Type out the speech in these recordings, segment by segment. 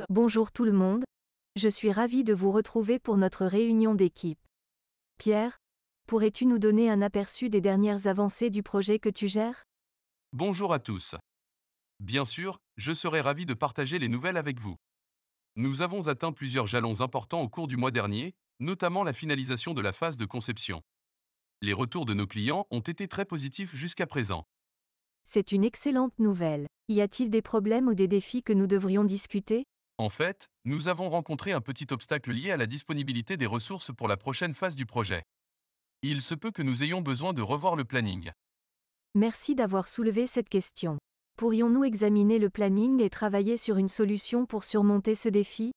Bonjour tout le monde, je suis ravie de vous retrouver pour notre réunion d'équipe. Pierre, pourrais-tu nous donner un aperçu des dernières avancées du projet que tu gères? Bonjour à tous. Bien sûr, je serai ravi de partager les nouvelles avec vous. Nous avons atteint plusieurs jalons importants au cours du mois dernier, notamment la finalisation de la phase de conception. Les retours de nos clients ont été très positifs jusqu'à présent. C'est une excellente nouvelle. Y a-t-il des problèmes ou des défis que nous devrions discuter? En fait, nous avons rencontré un petit obstacle lié à la disponibilité des ressources pour la prochaine phase du projet. Il se peut que nous ayons besoin de revoir le planning. Merci d'avoir soulevé cette question. Pourrions-nous examiner le planning et travailler sur une solution pour surmonter ce défi?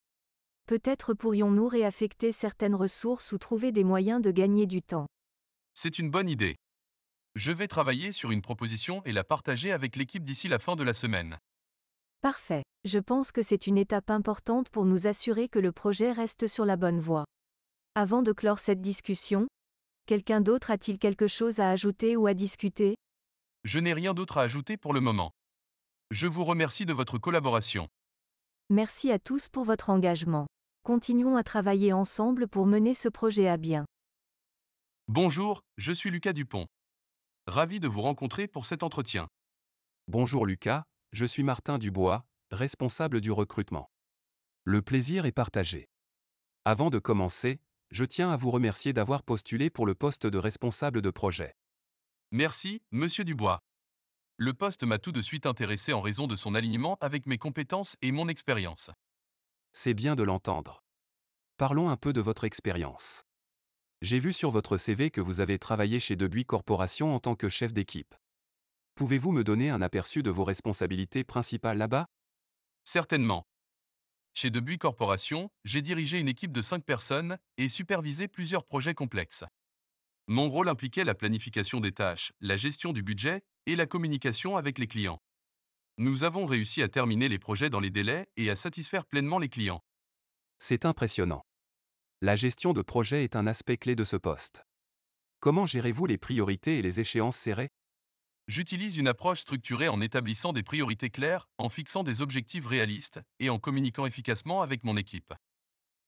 Peut-être pourrions-nous réaffecter certaines ressources ou trouver des moyens de gagner du temps. C'est une bonne idée. Je vais travailler sur une proposition et la partager avec l'équipe d'ici la fin de la semaine. Parfait. Je pense que c'est une étape importante pour nous assurer que le projet reste sur la bonne voie. Avant de clore cette discussion, quelqu'un d'autre a-t-il quelque chose à ajouter ou à discuter? Je n'ai rien d'autre à ajouter pour le moment. Je vous remercie de votre collaboration. Merci à tous pour votre engagement. Continuons à travailler ensemble pour mener ce projet à bien. Bonjour, je suis Lucas Dupont. Ravi de vous rencontrer pour cet entretien. Bonjour Lucas, je suis Martin Dubois, responsable du recrutement. Le plaisir est partagé. Avant de commencer, je tiens à vous remercier d'avoir postulé pour le poste de responsable de projet. Merci, Monsieur Dubois. Le poste m'a tout de suite intéressé en raison de son alignement avec mes compétences et mon expérience. C'est bien de l'entendre. Parlons un peu de votre expérience. J'ai vu sur votre CV que vous avez travaillé chez Debuy Corporation en tant que chef d'équipe. Pouvez-vous me donner un aperçu de vos responsabilités principales là-bas? Certainement. Chez Debuy Corporation, j'ai dirigé une équipe de 5 personnes et supervisé plusieurs projets complexes. Mon rôle impliquait la planification des tâches, la gestion du budget et la communication avec les clients. Nous avons réussi à terminer les projets dans les délais et à satisfaire pleinement les clients. C'est impressionnant. La gestion de projet est un aspect clé de ce poste. Comment gérez-vous les priorités et les échéances serrées? J'utilise une approche structurée en établissant des priorités claires, en fixant des objectifs réalistes et en communiquant efficacement avec mon équipe.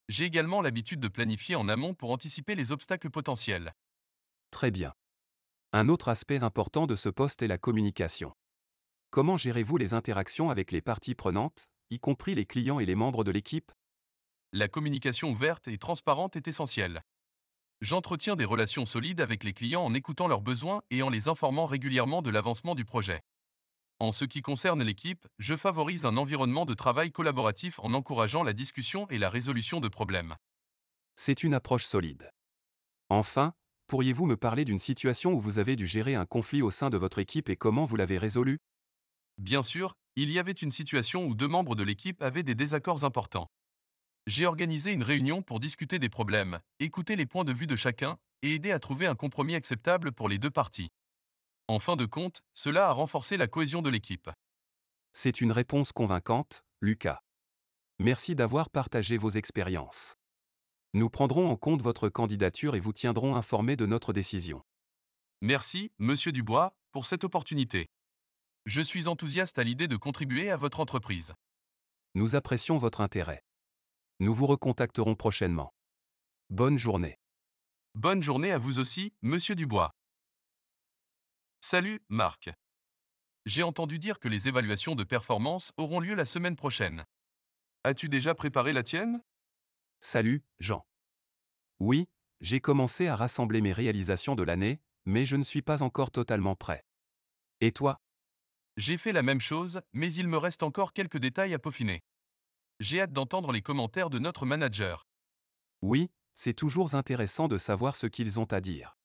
J'ai également l'habitude de planifier en amont pour anticiper les obstacles potentiels. Très bien. Un autre aspect important de ce poste est la communication. Comment gérez-vous les interactions avec les parties prenantes, y compris les clients et les membres de l'équipe? La communication ouverte et transparente est essentielle. J'entretiens des relations solides avec les clients en écoutant leurs besoins et en les informant régulièrement de l'avancement du projet. En ce qui concerne l'équipe, je favorise un environnement de travail collaboratif en encourageant la discussion et la résolution de problèmes. C'est une approche solide. Enfin, pourriez-vous me parler d'une situation où vous avez dû gérer un conflit au sein de votre équipe et comment vous l'avez résolu? Bien sûr, il y avait une situation où 2 membres de l'équipe avaient des désaccords importants. J'ai organisé une réunion pour discuter des problèmes, écouter les points de vue de chacun et aider à trouver un compromis acceptable pour les 2 parties. En fin de compte, cela a renforcé la cohésion de l'équipe. C'est une réponse convaincante, Lucas. Merci d'avoir partagé vos expériences. Nous prendrons en compte votre candidature et vous tiendrons informé de notre décision. Merci, Monsieur Dubois, pour cette opportunité. Je suis enthousiaste à l'idée de contribuer à votre entreprise. Nous apprécions votre intérêt. Nous vous recontacterons prochainement. Bonne journée. Bonne journée à vous aussi, Monsieur Dubois. Salut, Marc. J'ai entendu dire que les évaluations de performance auront lieu la semaine prochaine. As-tu déjà préparé la tienne? Salut, Jean. Oui, j'ai commencé à rassembler mes réalisations de l'année, mais je ne suis pas encore totalement prêt. Et toi? J'ai fait la même chose, mais il me reste encore quelques détails à peaufiner. J'ai hâte d'entendre les commentaires de notre manager. Oui, c'est toujours intéressant de savoir ce qu'ils ont à dire.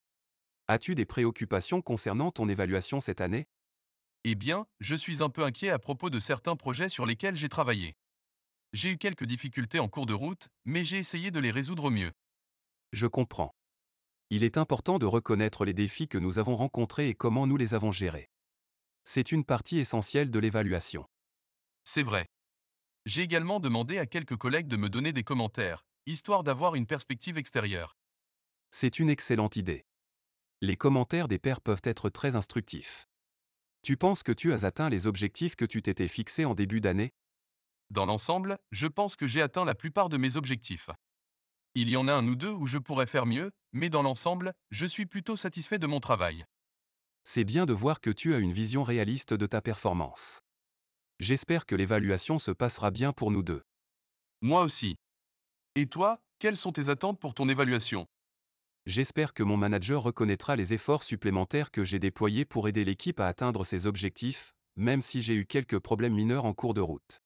As-tu des préoccupations concernant ton évaluation cette année? Eh bien, je suis un peu inquiet à propos de certains projets sur lesquels j'ai travaillé. J'ai eu quelques difficultés en cours de route, mais j'ai essayé de les résoudre au mieux. Je comprends. Il est important de reconnaître les défis que nous avons rencontrés et comment nous les avons gérés. C'est une partie essentielle de l'évaluation. C'est vrai. J'ai également demandé à quelques collègues de me donner des commentaires, histoire d'avoir une perspective extérieure. C'est une excellente idée. Les commentaires des pairs peuvent être très instructifs. Tu penses que tu as atteint les objectifs que tu t'étais fixés en début d'année? Dans l'ensemble, je pense que j'ai atteint la plupart de mes objectifs. Il y en a un ou deux où je pourrais faire mieux, mais dans l'ensemble, je suis plutôt satisfait de mon travail. C'est bien de voir que tu as une vision réaliste de ta performance. J'espère que l'évaluation se passera bien pour nous deux. Moi aussi. Et toi, quelles sont tes attentes pour ton évaluation? J'espère que mon manager reconnaîtra les efforts supplémentaires que j'ai déployés pour aider l'équipe à atteindre ses objectifs, même si j'ai eu quelques problèmes mineurs en cours de route.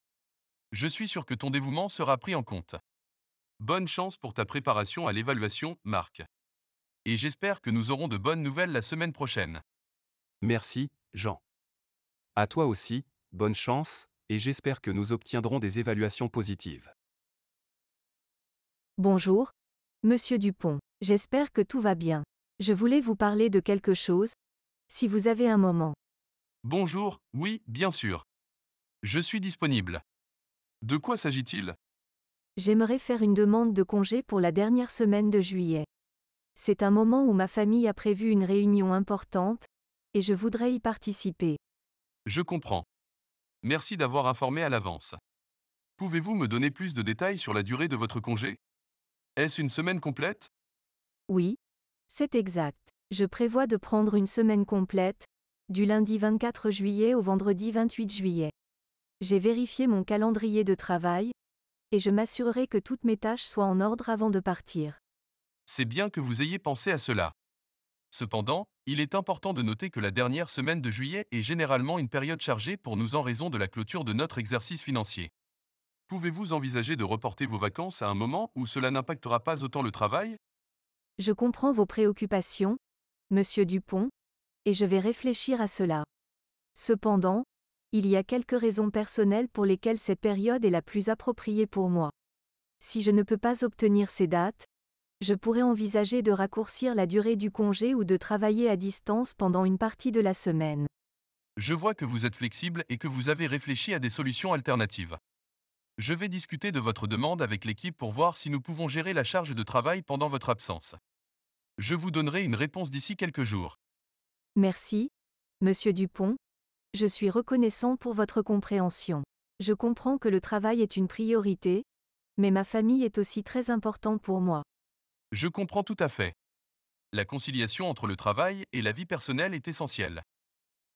Je suis sûr que ton dévouement sera pris en compte. Bonne chance pour ta préparation à l'évaluation, Marc. Et j'espère que nous aurons de bonnes nouvelles la semaine prochaine. Merci, Jean. À toi aussi, bonne chance, et j'espère que nous obtiendrons des évaluations positives. Bonjour, Monsieur Dupont. J'espère que tout va bien. Je voulais vous parler de quelque chose, si vous avez un moment. Bonjour, oui, bien sûr. Je suis disponible. De quoi s'agit-il? J'aimerais faire une demande de congé pour la dernière semaine de juillet. C'est un moment où ma famille a prévu une réunion importante, et je voudrais y participer. Je comprends. Merci d'avoir informé à l'avance. Pouvez-vous me donner plus de détails sur la durée de votre congé? Est-ce une semaine complète? Oui, c'est exact. Je prévois de prendre une semaine complète, du lundi 24 juillet au vendredi 28 juillet. J'ai vérifié mon calendrier de travail, et je m'assurerai que toutes mes tâches soient en ordre avant de partir. C'est bien que vous ayez pensé à cela. Cependant, il est important de noter que la dernière semaine de juillet est généralement une période chargée pour nous en raison de la clôture de notre exercice financier. Pouvez-vous envisager de reporter vos vacances à un moment où cela n'impactera pas autant le travail? Je comprends vos préoccupations, Monsieur Dupont, et je vais réfléchir à cela. Cependant, il y a quelques raisons personnelles pour lesquelles cette période est la plus appropriée pour moi. Si je ne peux pas obtenir ces dates, je pourrais envisager de raccourcir la durée du congé ou de travailler à distance pendant une partie de la semaine. Je vois que vous êtes flexible et que vous avez réfléchi à des solutions alternatives. Je vais discuter de votre demande avec l'équipe pour voir si nous pouvons gérer la charge de travail pendant votre absence. Je vous donnerai une réponse d'ici quelques jours. Merci, Monsieur Dupont. Je suis reconnaissant pour votre compréhension. Je comprends que le travail est une priorité, mais ma famille est aussi très importante pour moi. Je comprends tout à fait. La conciliation entre le travail et la vie personnelle est essentielle.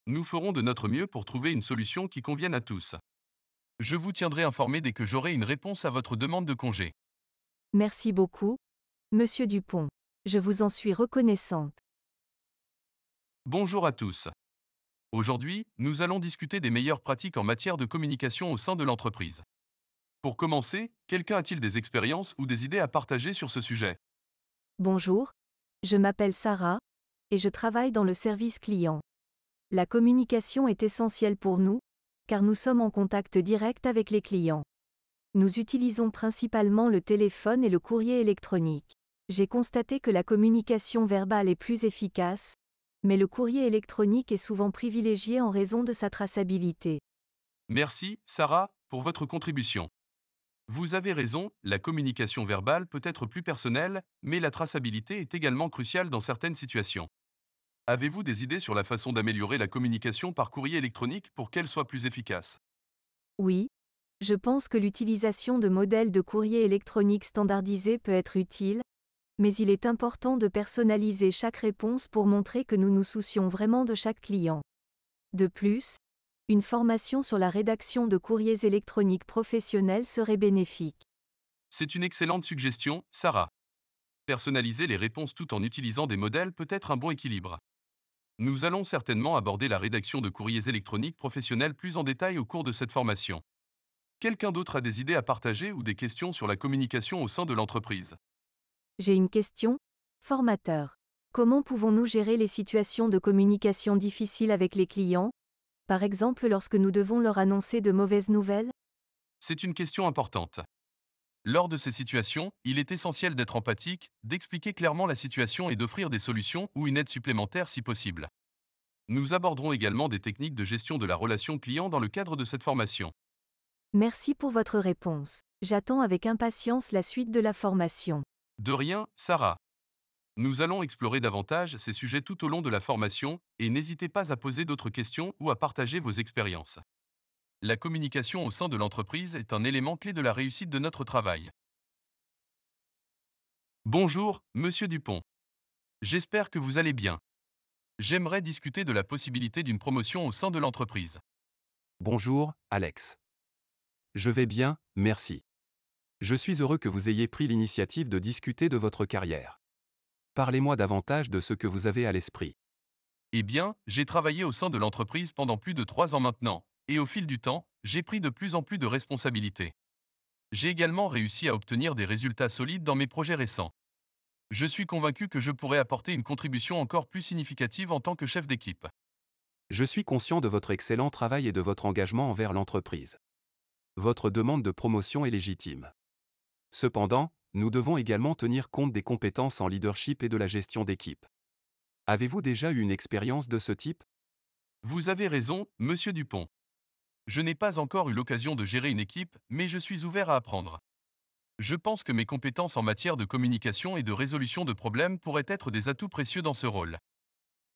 Nous ferons de notre mieux pour trouver une solution qui convienne à tous. Je vous tiendrai informé dès que j'aurai une réponse à votre demande de congé. Merci beaucoup, Monsieur Dupont. Je vous en suis reconnaissante. Bonjour à tous. Aujourd'hui, nous allons discuter des meilleures pratiques en matière de communication au sein de l'entreprise. Pour commencer, quelqu'un a-t-il des expériences ou des idées à partager sur ce sujet? Bonjour, je m'appelle Sarah, et je travaille dans le service client. La communication est essentielle pour nous, car nous sommes en contact direct avec les clients. Nous utilisons principalement le téléphone et le courrier électronique. J'ai constaté que la communication verbale est plus efficace, mais le courrier électronique est souvent privilégié en raison de sa traçabilité. Merci, Sarah, pour votre contribution. Vous avez raison, la communication verbale peut être plus personnelle, mais la traçabilité est également cruciale dans certaines situations. Avez-vous des idées sur la façon d'améliorer la communication par courrier électronique pour qu'elle soit plus efficace? Oui, je pense que l'utilisation de modèles de courrier électronique standardisés peut être utile, mais il est important de personnaliser chaque réponse pour montrer que nous nous soucions vraiment de chaque client. De plus, une formation sur la rédaction de courriers électroniques professionnels serait bénéfique. C'est une excellente suggestion, Sarah. Personnaliser les réponses tout en utilisant des modèles peut être un bon équilibre. Nous allons certainement aborder la rédaction de courriers électroniques professionnels plus en détail au cours de cette formation. Quelqu'un d'autre a des idées à partager ou des questions sur la communication au sein de l'entreprise? J'ai une question, formateur. Comment pouvons-nous gérer les situations de communication difficiles avec les clients, par exemple lorsque nous devons leur annoncer de mauvaises nouvelles? C'est une question importante. Lors de ces situations, il est essentiel d'être empathique, d'expliquer clairement la situation et d'offrir des solutions ou une aide supplémentaire si possible. Nous aborderons également des techniques de gestion de la relation client dans le cadre de cette formation. Merci pour votre réponse. J'attends avec impatience la suite de la formation. De rien, Sarah. Nous allons explorer davantage ces sujets tout au long de la formation et n'hésitez pas à poser d'autres questions ou à partager vos expériences. La communication au sein de l'entreprise est un élément clé de la réussite de notre travail. Bonjour, Monsieur Dupont. J'espère que vous allez bien. J'aimerais discuter de la possibilité d'une promotion au sein de l'entreprise. Bonjour, Alex. Je vais bien, merci. Je suis heureux que vous ayez pris l'initiative de discuter de votre carrière. Parlez-moi davantage de ce que vous avez à l'esprit. Eh bien, j'ai travaillé au sein de l'entreprise pendant plus de 3 ans maintenant, et au fil du temps, j'ai pris de plus en plus de responsabilités. J'ai également réussi à obtenir des résultats solides dans mes projets récents. Je suis convaincu que je pourrais apporter une contribution encore plus significative en tant que chef d'équipe. Je suis conscient de votre excellent travail et de votre engagement envers l'entreprise. Votre demande de promotion est légitime. Cependant, nous devons également tenir compte des compétences en leadership et de la gestion d'équipe. Avez-vous déjà eu une expérience de ce type? Vous avez raison, Monsieur Dupont. Je n'ai pas encore eu l'occasion de gérer une équipe, mais je suis ouvert à apprendre. Je pense que mes compétences en matière de communication et de résolution de problèmes pourraient être des atouts précieux dans ce rôle.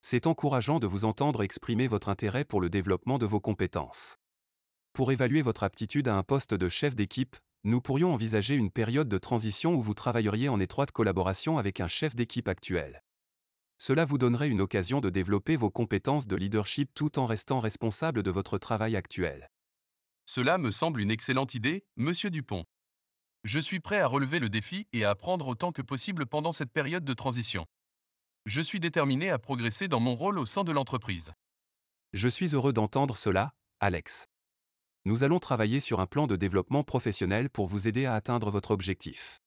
C'est encourageant de vous entendre exprimer votre intérêt pour le développement de vos compétences. Pour évaluer votre aptitude à un poste de chef d'équipe, nous pourrions envisager une période de transition où vous travailleriez en étroite collaboration avec un chef d'équipe actuel. Cela vous donnerait une occasion de développer vos compétences de leadership tout en restant responsable de votre travail actuel. Cela me semble une excellente idée, Monsieur Dupont. Je suis prêt à relever le défi et à apprendre autant que possible pendant cette période de transition. Je suis déterminé à progresser dans mon rôle au sein de l'entreprise. Je suis heureux d'entendre cela, Alex. Nous allons travailler sur un plan de développement professionnel pour vous aider à atteindre votre objectif.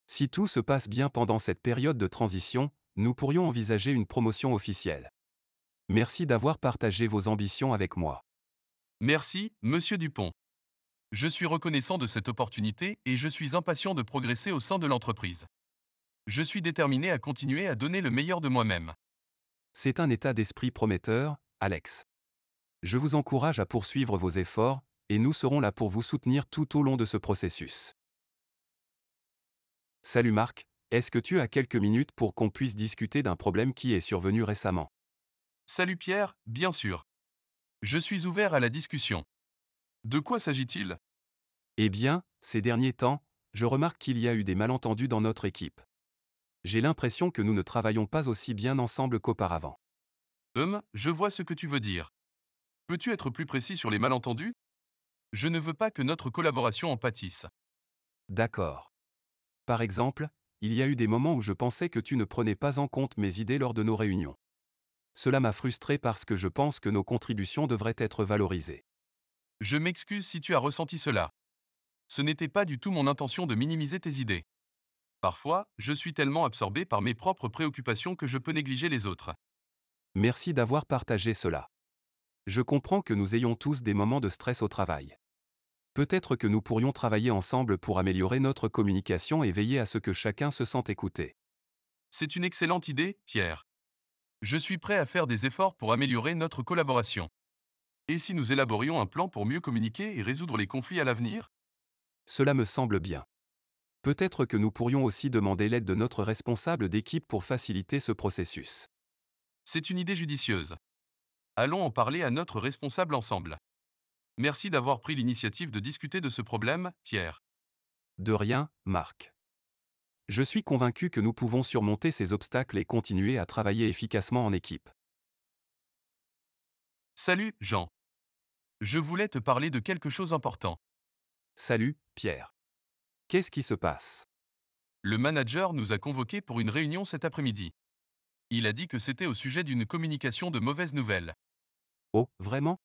Si tout se passe bien pendant cette période de transition, nous pourrions envisager une promotion officielle. Merci d'avoir partagé vos ambitions avec moi. Merci, Monsieur Dupont. Je suis reconnaissant de cette opportunité et je suis impatient de progresser au sein de l'entreprise. Je suis déterminé à continuer à donner le meilleur de moi-même. C'est un état d'esprit prometteur, Alex. Je vous encourage à poursuivre vos efforts, et nous serons là pour vous soutenir tout au long de ce processus. Salut Marc, est-ce que tu as quelques minutes pour qu'on puisse discuter d'un problème qui est survenu récemment? Salut Pierre, bien sûr. Je suis ouvert à la discussion. De quoi s'agit-il? Eh bien, ces derniers temps, je remarque qu'il y a eu des malentendus dans notre équipe. J'ai l'impression que nous ne travaillons pas aussi bien ensemble qu'auparavant. Je vois ce que tu veux dire. Peux-tu être plus précis sur les malentendus? Je ne veux pas que notre collaboration en pâtisse. D'accord. Par exemple, il y a eu des moments où je pensais que tu ne prenais pas en compte mes idées lors de nos réunions. Cela m'a frustré parce que je pense que nos contributions devraient être valorisées. Je m'excuse si tu as ressenti cela. Ce n'était pas du tout mon intention de minimiser tes idées. Parfois, je suis tellement absorbé par mes propres préoccupations que je peux négliger les autres. Merci d'avoir partagé cela. Je comprends que nous ayons tous des moments de stress au travail. Peut-être que nous pourrions travailler ensemble pour améliorer notre communication et veiller à ce que chacun se sente écouté. C'est une excellente idée, Pierre. Je suis prêt à faire des efforts pour améliorer notre collaboration. Et si nous élaborions un plan pour mieux communiquer et résoudre les conflits à l'avenir? Cela me semble bien. Peut-être que nous pourrions aussi demander l'aide de notre responsable d'équipe pour faciliter ce processus. C'est une idée judicieuse. Allons en parler à notre responsable ensemble. Merci d'avoir pris l'initiative de discuter de ce problème, Pierre. De rien, Marc. Je suis convaincu que nous pouvons surmonter ces obstacles et continuer à travailler efficacement en équipe. Salut, Jean. Je voulais te parler de quelque chose d'important. Salut, Pierre. Qu'est-ce qui se passe? Le manager nous a convoqués pour une réunion cet après-midi. Il a dit que c'était au sujet d'une communication de mauvaises nouvelles. Oh, vraiment?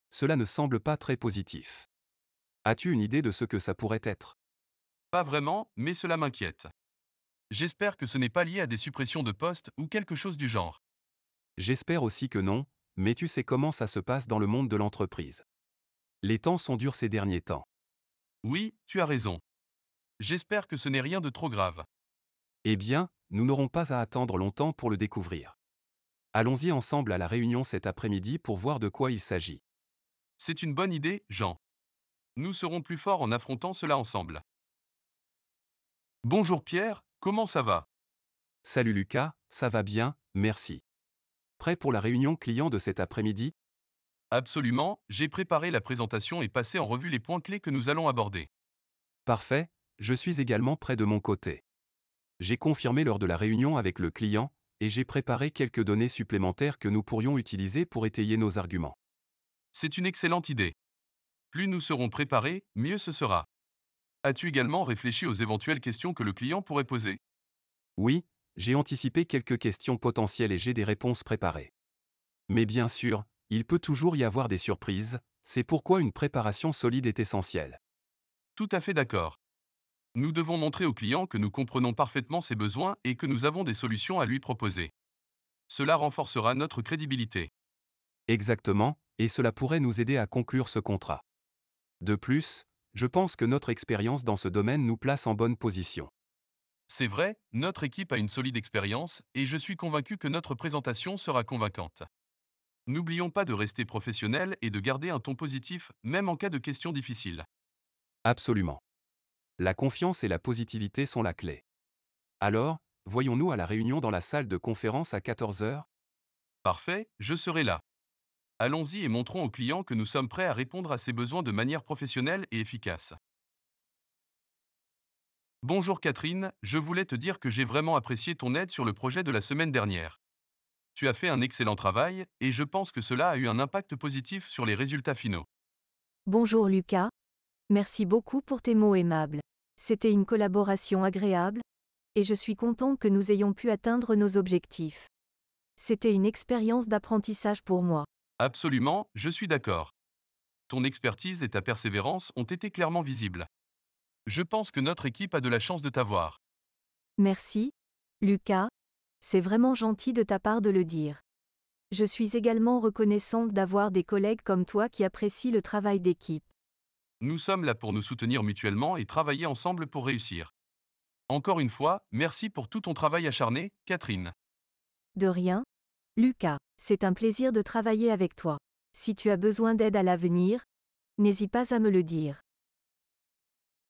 Cela ne semble pas très positif. As-tu une idée de ce que ça pourrait être? Pas vraiment, mais cela m'inquiète. J'espère que ce n'est pas lié à des suppressions de postes ou quelque chose du genre. J'espère aussi que non, mais tu sais comment ça se passe dans le monde de l'entreprise. Les temps sont durs ces derniers temps. Oui, tu as raison. J'espère que ce n'est rien de trop grave. Eh bien, nous n'aurons pas à attendre longtemps pour le découvrir. Allons-y ensemble à la réunion cet après-midi pour voir de quoi il s'agit. C'est une bonne idée, Jean. Nous serons plus forts en affrontant cela ensemble. Bonjour Pierre, comment ça va? Salut Lucas, ça va bien, merci. Prêt pour la réunion client de cet après-midi? Absolument, j'ai préparé la présentation et passé en revue les points clés que nous allons aborder. Parfait, je suis également prêt de mon côté. J'ai confirmé l'heure de la réunion avec le client, et j'ai préparé quelques données supplémentaires que nous pourrions utiliser pour étayer nos arguments. C'est une excellente idée. Plus nous serons préparés, mieux ce sera. As-tu également réfléchi aux éventuelles questions que le client pourrait poser? Oui, j'ai anticipé quelques questions potentielles et j'ai des réponses préparées. Mais bien sûr, il peut toujours y avoir des surprises, c'est pourquoi une préparation solide est essentielle. Tout à fait d'accord. Nous devons montrer au client que nous comprenons parfaitement ses besoins et que nous avons des solutions à lui proposer. Cela renforcera notre crédibilité. Exactement, et cela pourrait nous aider à conclure ce contrat. De plus, je pense que notre expérience dans ce domaine nous place en bonne position. C'est vrai, notre équipe a une solide expérience et je suis convaincu que notre présentation sera convaincante. N'oublions pas de rester professionnel et de garder un ton positif, même en cas de questions difficiles. Absolument. La confiance et la positivité sont la clé. Alors, voyons-nous à la réunion dans la salle de conférence à 14 heures? Parfait, je serai là. Allons-y et montrons au client que nous sommes prêts à répondre à ses besoins de manière professionnelle et efficace. Bonjour Catherine, je voulais te dire que j'ai vraiment apprécié ton aide sur le projet de la semaine dernière. Tu as fait un excellent travail et je pense que cela a eu un impact positif sur les résultats finaux. Bonjour Lucas. Merci beaucoup pour tes mots aimables. C'était une collaboration agréable, et je suis content que nous ayons pu atteindre nos objectifs. C'était une expérience d'apprentissage pour moi. Absolument, je suis d'accord. Ton expertise et ta persévérance ont été clairement visibles. Je pense que notre équipe a de la chance de t'avoir. Merci, Lucas. C'est vraiment gentil de ta part de le dire. Je suis également reconnaissante d'avoir des collègues comme toi qui apprécient le travail d'équipe. Nous sommes là pour nous soutenir mutuellement et travailler ensemble pour réussir. Encore une fois, merci pour tout ton travail acharné, Catherine. De rien, Lucas. C'est un plaisir de travailler avec toi. Si tu as besoin d'aide à l'avenir, n'hésite pas à me le dire.